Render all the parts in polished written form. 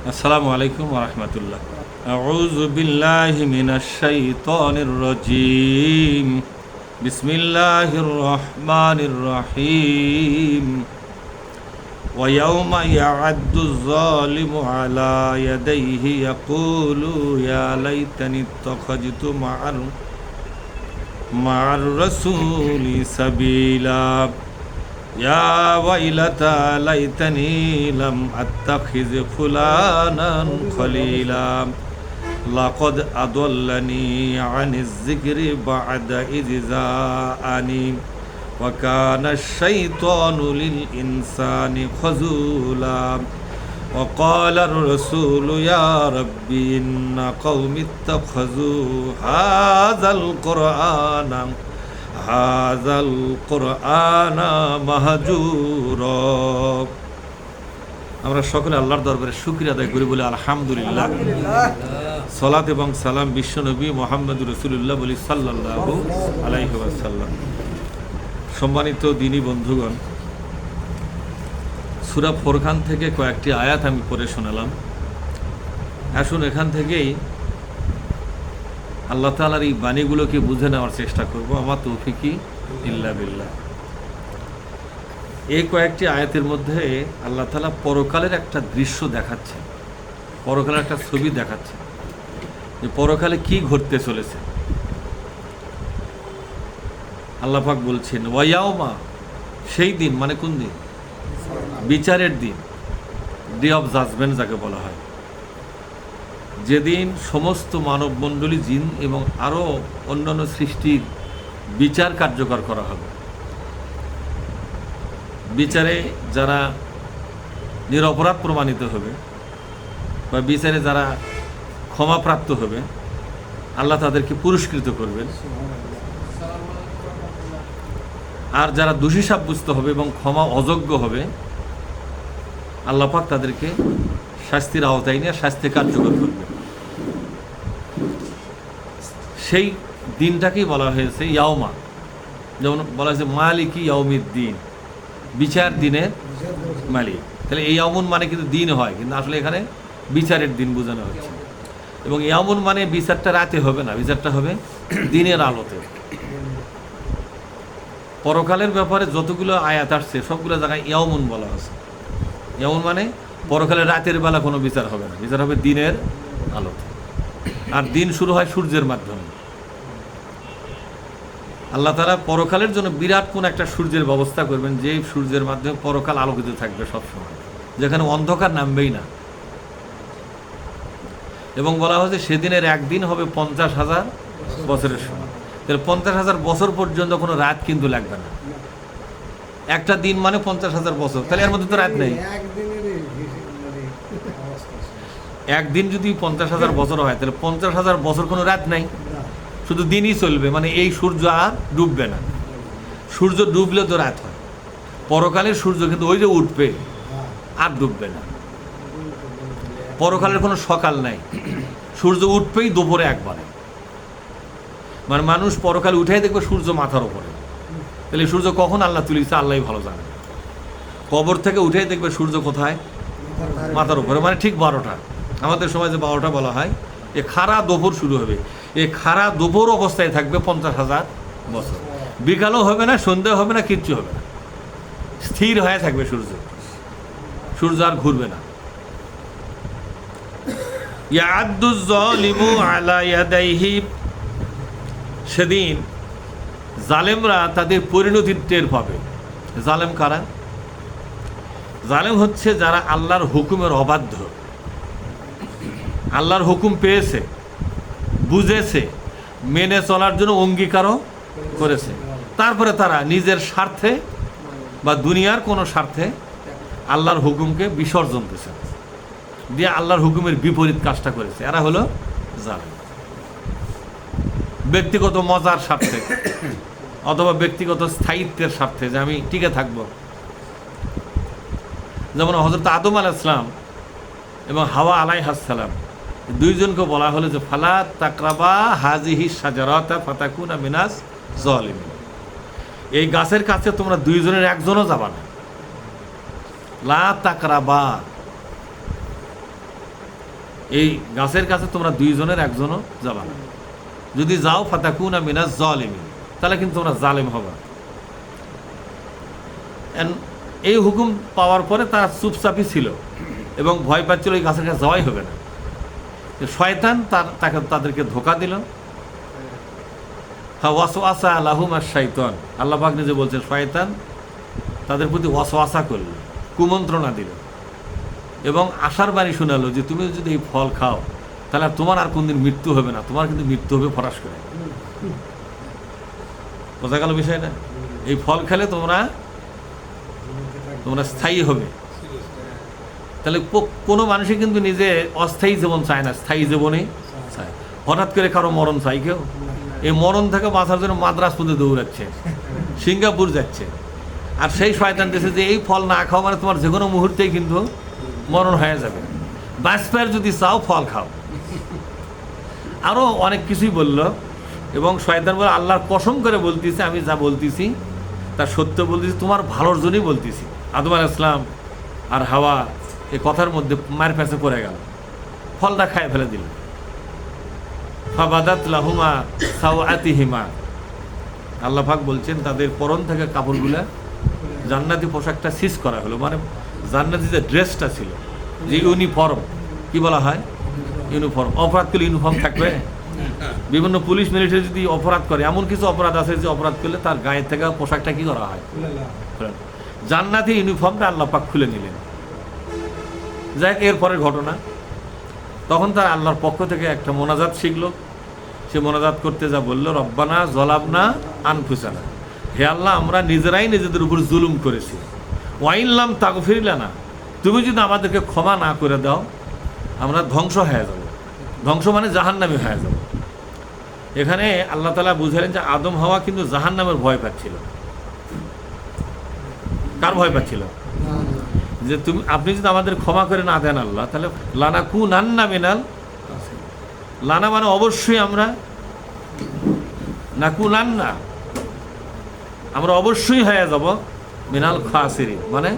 আসসালামু আলাইকুম ওয়া রাহমাতুল্লাহ। আউযু বিল্লাহি মিনাশ শাইতানির রাজীম। বিসমিল্লাহির রহমানির রহিম। ওয়া ইয়াওমা ইয়া'আদ্দুয যালিমু আলা ইয়াদাইহি ইয়াকুলু ইয়া লাইতানি ইত্তাখাযতু মা'আর রাসূলি সাবিলা। ইয়া ওয়াইলাতা লাইতানি লাম আত্তাখিয ফুলানান খলিলা লাকাদ আদাল্লানি আনিজ যিকরি বা'দা ইয জাআনি ওয়া কানা আশ-শাইতানু লিল ইনসানি খাযুলা ওয়া ক্বালা আর-রাসূলু ইয়া রাব্বি ইন্না কওমি ইত্তাখাযু হাযাল কুরআনা মাহজুরা। আমরা সকলে আল্লাহর দরবারে শুকরিয়া আদায় করি বলে আলহামদুলিল্লাহ। সালাত এবং সালাম বিশ্বনবী মুহাম্মদুর রাসূলুল্লাহ বলি সাল্লাল্লাহু আলাইহি ওয়াসাল্লাম। সম্মানিত দ্বীনী বন্ধুগণ, সূরা ফুরকান থেকে কয়েকটি আয়াত আমি পড়ে শোনালাম। আসুন এখান থেকেই আল্লাহ তাআলার এই বাণীগুলোকে বুঝে নেওয়ার চেষ্টা করব। আমার তৌফিকি ইল্লা বিল্লাহ। এই কয়েকটি আয়াতের মধ্যে আল্লাহ তাআলা পরকালের একটা দৃশ্য দেখাচ্ছে, পরকালের একটা ছবি দেখাচ্ছে যে পরকালে কি ঘটতে চলেছে। আল্লাহ পাক বলছেন ওয়া ইয়াওমা, সেই দিন মানে কোন দিন? বিচারের দিন, ডে অফ জাজমেন্ট যাকে বলা হয়, যেদিন সমস্ত মানবমণ্ডলী, জিন এবং আরও অন্যান্য সৃষ্টির বিচার কার্যকর করা হবে। বিচারে যারা নিরপরাধ প্রমাণিত হবে বা বিচারে যারা ক্ষমাপ্রাপ্ত হবে, আল্লাহ তাদেরকে পুরস্কৃত করবেন। আর যারা দোষী সাব্যস্ত হবে এবং ক্ষমা অযোগ্য হবে, আল্লাহ পাক তাদেরকে শাস্তির আওতায় নিয়ে শাস্তি কার্যকর করবে। সেই দিনটাকেই বলা হয়েছে ইয়াওমা। যেমন বলা হয়েছে মালিকি ইয়াউমিদ্দিন, বিচার দিনের মালিক। তাহলে এই ইয়াউমুন মানে কিন্তু দিন হয়, কিন্তু আসলে এখানে বিচারের দিন বোঝানো হচ্ছে। এবং ইয়াউমুন মানে বিচারটা রাতে হবে না, বিচারটা হবে দিনের আলোতে। পরকালের ব্যাপারে যতগুলো আয়াত আসছে সবগুলো জায়গায় ইয়াউমুন বলা আছে। ইয়াউমুন মানে পরকালে রাতের বেলা কোনো বিচার হবে না, বিচার হবে দিনের আলোতে। আর দিন শুরু হয় সূর্যের মাধ্যমে। আল্লাহ তাআলা পরকালের জন্য বিরাট কোন একটা সূর্যের ব্যবস্থা করবেন, যে সূর্যের মাধ্যমে পরকাল আলোকিত থাকবে সবসময়, যেখানে অন্ধকার নামবেই না। এবং বলা হয়েছে সেদিনের একদিন হবে 50,000 বছরের সমান। তাহলে 50,000 বছর পর্যন্ত কোনো রাত কিন্তু লাগবে না। একটা দিন মানে 50,000 বছর, তাহলে এর মধ্যে তো রাত নেই। একদিন যদি 50,000 বছর হয়, তাহলে 50,000 বছর কোনো রাত নাই, শুধু দিনই চলবে। মানে এই সূর্য আর ডুববে না। সূর্য ডুবলে তো রাত হয়। পরকালের সূর্য কিন্তু ওই যে উঠবে, আর ডুববে না। পরকালের কোনো সকাল নাই, সূর্য উঠবেই দুপুরে একবারে। মানে মানুষ পরকালে উঠেই দেখবে সূর্য মাথার উপরে। তাহলে সূর্য কখন আল্লাহ তুলিছে আল্লাহই ভালো জানে। কবর থেকে উঠেই দেখবে সূর্য কোথায়? মাথার উপরে, মানে ঠিক 12টা। আমাদের সময় যে 12টা বলা হয়, এ খাড়া দুপুর শুরু হবে। এই খাড়া দুপুর অবস্থায় থাকবে 50,000 বছর। বিকালও হবে না, সন্ধ্যা হবে না, কিচ্ছু হবে না, স্থির হয়ে থাকবে সূর্য। সূর্য আর ঘুরবে না। ইয়া'আদ্দুয যালিমু আলা ইয়াদাইহি, সেদিন জালেমরা তাদের পরিণতি টের পাবে। জালেম কারা? জালেম হচ্ছে যারা আল্লাহর হুকুমের অবাধ্য। আল্লাহর হুকুম পেয়েছে, বুঝেছে, মেনে চলার জন্য অঙ্গীকারও করেছে, তারপরে তারা নিজের স্বার্থে বা দুনিয়ার কোনো স্বার্থে আল্লাহর হুকুমকে বিসর্জন দিয়েছে, দিয়ে আল্লাহর হুকুমের বিপরীত কাজটা করেছে। এরা হলো জালেম। ব্যক্তিগত মজার স্বার্থে অথবা ব্যক্তিগত স্থায়িত্বের স্বার্থে, যে আমি টিকে থাকবো। যেমন হযরত আদম আলাইহিস সালাম এবং হাওয়া আলাইহিস সালাম, দুইজনকে বলা হলো যে ফালা তাকরাবা হাজিহি শাজারাতা ফাতাকুনা মিনাজ জালিমিন, এই গাছের কাছে তোমরা দুইজনের একজনও যাবা না। লা তাকরাবা, এই গাছের কাছে তোমরা দুইজনের একজনও যাবা না, যদি যাও ফাতাকুনা মিনাজ জালিমিন, তাহলে কিন্তু তোমরা জালেম হবে। এই হুকুম পাওয়ার পরে তারা চুপচাপই ছিল এবং ভয় পাচ্ছিল এই গাছের কাছে যাওয়াই হবে না। শয়তান তাদেরকে ধোঁকা দিল। হ্যাঁ, ওয়াসওয়াসা লাহুম আশ-শাইতান, আল্লাহ পাক নিজে বলছেন শয়তান তাদের প্রতি ওয়াসওয়াসা করল, কুমন্ত্রণা দিল এবং আশার বাণী শোনালো যে তুমি যদি এই ফল খাও তাহলে তোমার আর কোনদিন মৃত্যু হবে না, তোমার কিন্তু মৃত্যু হবে ফরাস করে। বোঝা গেল বিষয়টা? এই ফল খেলে তোমরা স্থায়ী হবে। তাহলে কোনো মানুষই কিন্তু নিজে অস্থায়ী জীবন চায় না, স্থায়ী জীবনে চায়। হঠাৎ করে কারো মরণ চাই কেউ? এই মরণ থেকে বাঁচার জন্য মাদ্রাজ পর্যন্ত দৌড়াচ্ছে, সিঙ্গাপুর যাচ্ছে। আর সেই শয়তান দেশে যে এই ফল না খাও মানে তোমার যে কোনো মুহূর্তেই কিন্তু মরণ হয়ে যাবে, বাঁচবার যদি চাও ফল খাও। আরও অনেক কিছুই বলল এবং শয়তান বলে আল্লাহর কসম করে বলতেছি আমি যা বলতেছি তার সত্য বলতেছি, তোমার ভালোর জন্যই বলতেছি। আদম আলাইহিস সালাম আর হাওয়া এই কথার মধ্যে মার প্যাঁচে পড়ে গেল, ফলটা খায় ফেলে দিল। ফাবাদাত লাহুমা সাওআতিহিমা, আল্লাহ পাক বলছেন তাদের পরন থেকে কাপড়গুলা জান্নাতি পোশাকটা সিজ করা হলো, মানে জান্নাতি যে ড্রেসটা ছিল, যে ইউনিফর্ম, কি বলা হয় ইউনিফর্ম। অপরাধ করলে ইউনিফর্ম থাকবে? বিভিন্ন পুলিশ মিলিটারি যদি অপরাধ করে, এমন কিছু অপরাধ আছে যে অপরাধ করলে তার গায়ের থেকে পোশাকটা কি করা হয়, জান্নাতি ইউনিফর্মটা আল্লাহ পাক খুলে নিলেন। যাই হোক, এরপরের ঘটনা, তখন তার আল্লাহর পক্ষ থেকে একটা মোনাজাত শিখলো। সে মোনাজাত করতে যা বলল, রব্বানা জলাবনা আনফুসানা, হে আল্লাহ আমরা নিজেরাই নিজেদের উপর জুলুম করেছি, ওয়াইনলাম তাগফির লানা, তুমি যদি আমাদেরকে ক্ষমা না করে দাও আমরা ধ্বংস হয়ে যাব। ধ্বংস মানে জাহান্নামী হয়ে যাব। এখানে আল্লাহ তাআলা বুঝালেন যে আদম হাওয়া কিন্তু জাহান্নামের ভয় পাচ্ছিল। কার ভয় পাচ্ছিল? যে আপনি যদি আমাদের ক্ষমা করে না দেন আল্লাহ, তাহলে লানাকুনান্না মিনাল, লানা মানে অবশ্যই, আমরা নাকুনান্না আমরা অবশ্যই হয়ে যাব মিনাল খাসিরিন, মানে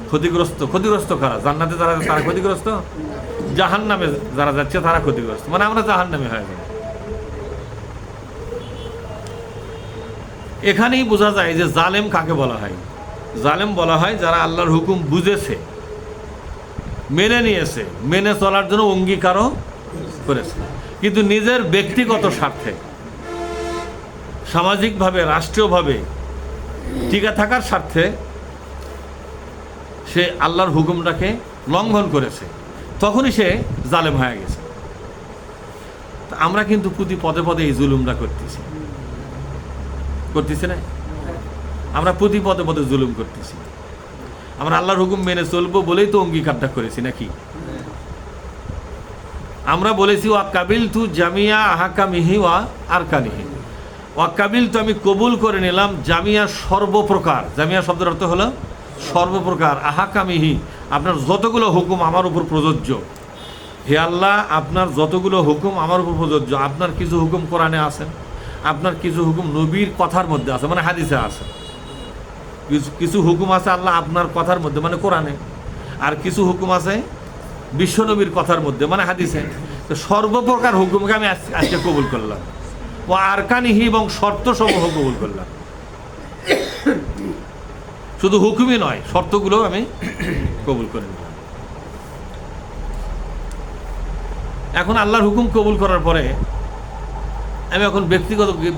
ক্ষতিগ্রস্ত। ক্ষতিগ্রস্ত কারা? জান্নাতে যারা তারা ক্ষতিগ্রস্ত, জাহান্নামে যারা যাচ্ছে তারা ক্ষতিগ্রস্ত, মানে আমরা জাহান্নামে হয়ে যাব। এখানেই বোঝা যায় যে জালেম কাকে বলা হয়। জালেম বলা হয় যারা আল্লাহর হুকুম বুঝেছে, মেনে নিয়েছে, মেনে চলার জন্য অঙ্গীকারও করেছে, কিন্তু নিজের ব্যক্তিগত স্বার্থে, সামাজিকভাবে, রাষ্ট্রীয়ভাবে টিকে থাকার স্বার্থে সে আল্লাহর হুকুমটাকে লঙ্ঘন করেছে, তখনই সে জালেম হয়ে গেছে। আমরা কিন্তু প্রতি পদে পদে এই জুলুমটা করতেছি না? আমরা প্রতি পদে পদে জুলুম করতেছি। আমরা আল্লাহর হুকুম মেনে চলবো বলেই তো অঙ্গীকারটা করেছি নাকি? আমরা বলেছি ওয়া কাবিল তু জামিয়া আহকামিহি ওয়া আরকানিহি, ওয়া কাবিল তু আমি কবুল করে নিলাম জামিয়া সর্বপ্রকার, জামিয়া শব্দের অর্থ হলো সর্বপ্রকার, আহকামিহি আপনার যতগুলো হুকুম আমার উপর প্রযোজ্য। হে আল্লাহ আপনার যতগুলো হুকুম আমার উপর প্রযোজ্য, আপনার কিছু হুকুম কোরআনে আছে, আপনার কিছু হুকুম নবীর কথার মধ্যে আছে, মানে হাদিসে আছে। কিছু হুকুম আছে আল্লাহ আপনার কথার মধ্যে, মানে কোরআনে, আর কিছু হুকুম আছে বিশ্বনবীর কথার মধ্যে, মানে হাদিসে। তো সর্বপ্রকার হুকুমকে আমি আজকে কবুল করলাম, ও আরকানিহি এবং শর্ত সমূহ কবুল করলাম। শুধু হুকুমই নয়, শর্তগুলো আমি কবুল করে নিলাম। এখন আল্লাহর হুকুম কবুল করার পরে আমি এখন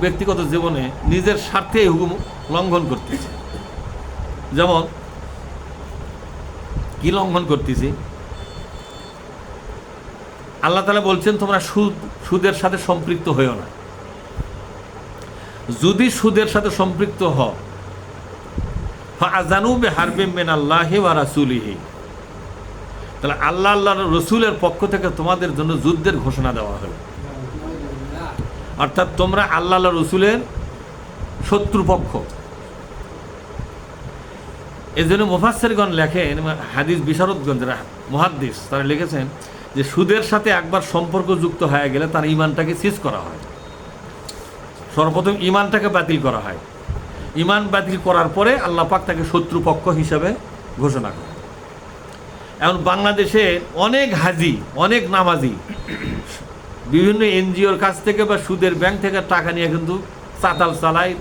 ব্যক্তিগত জীবনে নিজের স্বার্থে এই হুকুম লঙ্ঘন করতেছি। যেমন কি লঙ্ঘন করতেছি? আল্লাহ তাআলা বলছেন তোমরা সুদের সাথে সম্পৃক্ত হইও না। যদি সুদের সাথে সম্পৃক্ত হও ফাআযানু বিহারবিম মিনাল্লাহি ওয়া রাসূলিহি, তাহলে আল্লাহর রসুলের পক্ষ থেকে তোমাদের জন্য যুদ্ধের ঘোষণা দেওয়া হলো। অর্থাৎ তোমরা আল্লাহ রসুলের শত্রুপক্ষ। এই জন্য মুফাসসিরগণ লেখেন, হাদিস বিশারদগণ যারা মুহাদ্দিস তারা লিখেছেন যে সুদের সাথে একবার সম্পর্ক যুক্ত হয়ে গেলে তার ঈমানটাকে সিজ করা হয়। সর্বপ্রথম ঈমানটাকে বাতিল করা হয়। ঈমান বাতিল করার পরে আল্লাহ পাক তাকে শত্রুপক্ষ হিসাবে ঘোষণা করেন। এখন বাংলাদেশে অনেক হাজি, অনেক নামাজি বিভিন্ন এনজিওর কাছ থেকে বা সুদের ব্যাংক থেকে টাকা নিয়ে কিন্তু চাতাল চালায়,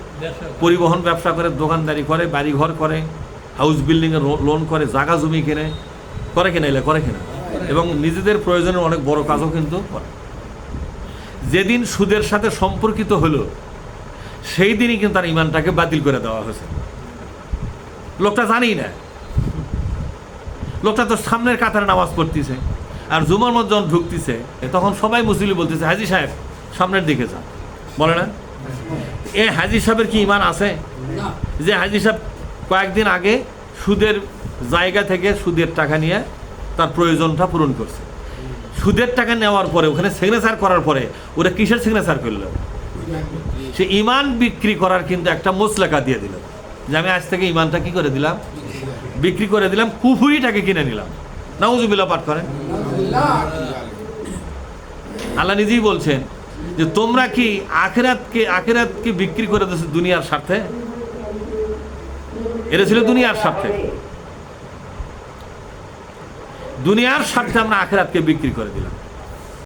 পরিবহন ব্যবসা করে, দোকানদারি করে, বাড়িঘর করে, হাউস বিল্ডিংয়ের লোন করে, জায়গা জমি কেনে, করে কিনা এলে করে কিনা, এবং নিজেদের প্রয়োজনের অনেক বড় কাজও কিন্তু করে। যেদিন সুদের সাথে সম্পর্কিত হলো সেই দিনই কিন্তু তার ইমানটাকে বাতিল করে দেওয়া হয়েছে। লোকটা জানেই না, লোকটা তো সামনের কাতারে নামাজ পড়তেছে, আর জুমার মধ্যে যখন ঢুকতেছে তখন সবাই মুসলিম বলতেছে হাজি সাহেব সামনের দিকে যান, বলে না? এ হাজি সাহেবের কি ইমান আছে যে হাজি সাহেব কয়েকদিন আগে সুদের জায়গা থেকে সুদের টাকা নিয়ে তার প্রয়োজনটা পূরণ করছে, সুদের টাকা নেওয়ার পরে ওখানে সিগনেচার করার পরে ওরা কিসের সিগনেচার করলো? সে ইমান বিক্রি করার কিন্তু একটা মোসলেকা দিয়ে দিল যে আমি আজ থেকে ইমানটা কি করে দিলাম, বিক্রি করে দিলাম, কুফুরিটাকে কিনে নিলাম। নাউজুবিল্লাহ পাঠ করেন। আল্লাহ নিজেই বলছেন যে তোমরা কি আখিরাতকে বিক্রি করে দিয়েছো দুনিয়ার স্বার্থে? এটা ছিল দুনিয়ার স্বার্থে, দুনিয়ার স্বার্থে আমরা আখিরাতকে বিক্রি করে দিলাম।